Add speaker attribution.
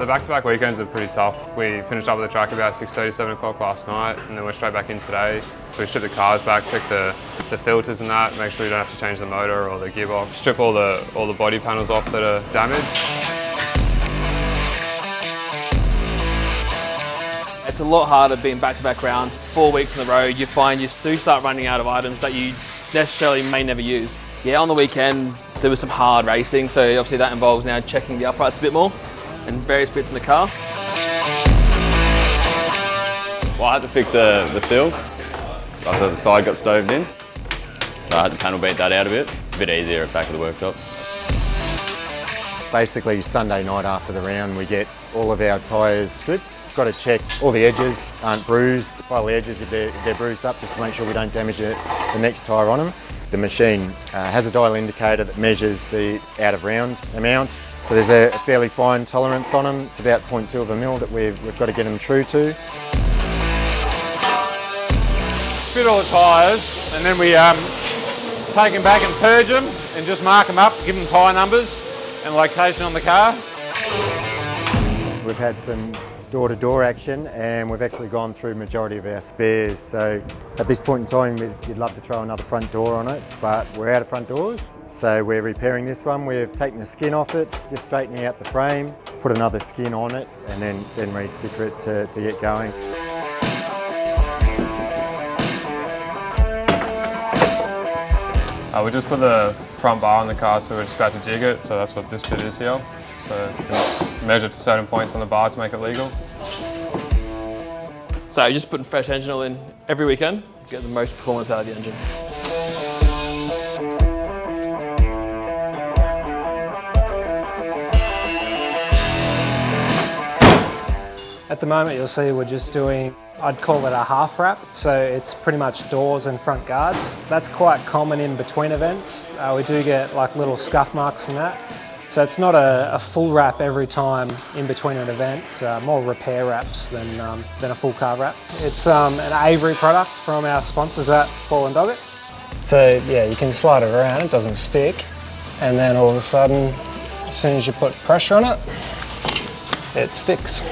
Speaker 1: back-to-back weekends are pretty tough. We finished up at the track about 6:30, 7 o'clock last night, and then we're straight back in today. So we strip the cars back, check the filters and that, make sure we don't have to change the motor or the gearbox. Strip all the body panels off that are damaged.
Speaker 2: It's a lot harder being back-to-back rounds, 4 weeks in a row. You find you do start running out of items that you necessarily may never use. Yeah, on the weekend there was some hard racing, so obviously that involves now checking the uprights a bit more and various bits in the car.
Speaker 3: Well, I had to fix the seal after the side got stoved in, so I had to panel beat that out a bit. It's a bit easier at the back of the workshop.
Speaker 4: Basically Sunday night after the round we get all of our tyres stripped. Got to check all the edges aren't bruised, file the edges if they're bruised up just to make sure we don't damage the next tyre on them. The machine has a dial indicator that measures the out of round amount, so there's a fairly fine tolerance on them. It's about 0.2 of a mil that we've got to get them true to.
Speaker 5: Fit all the tyres and then we take them back and purge them and just mark them up, give them tyre numbers and location on the car.
Speaker 4: We've had some door-to-door action and we've actually gone through the majority of our spares, so at this point in time you'd love to throw another front door on it, but we're out of front doors, so we're repairing this one. We've taken the skin off it, just straightening out the frame, put another skin on it and then re-sticker it to get going.
Speaker 1: We just put the front bar on the car, so we're just about to jig it, so that's what this bit is here. So you can measure to certain points on the bar to make it legal.
Speaker 2: So you're just putting fresh engine oil in every weekend, get the most performance out of the engine.
Speaker 6: At the moment you'll see we're just doing, I'd call it a half wrap, so it's pretty much doors and front guards. That's quite common in between events. We do get like little scuff marks and that. So it's not a full wrap every time in between an event, more repair wraps than a full car wrap. It's an Avery product from our sponsors at Ball and Doggett. So yeah, you can slide it around, it doesn't stick, and then all of a sudden, as soon as you put pressure on it, it sticks.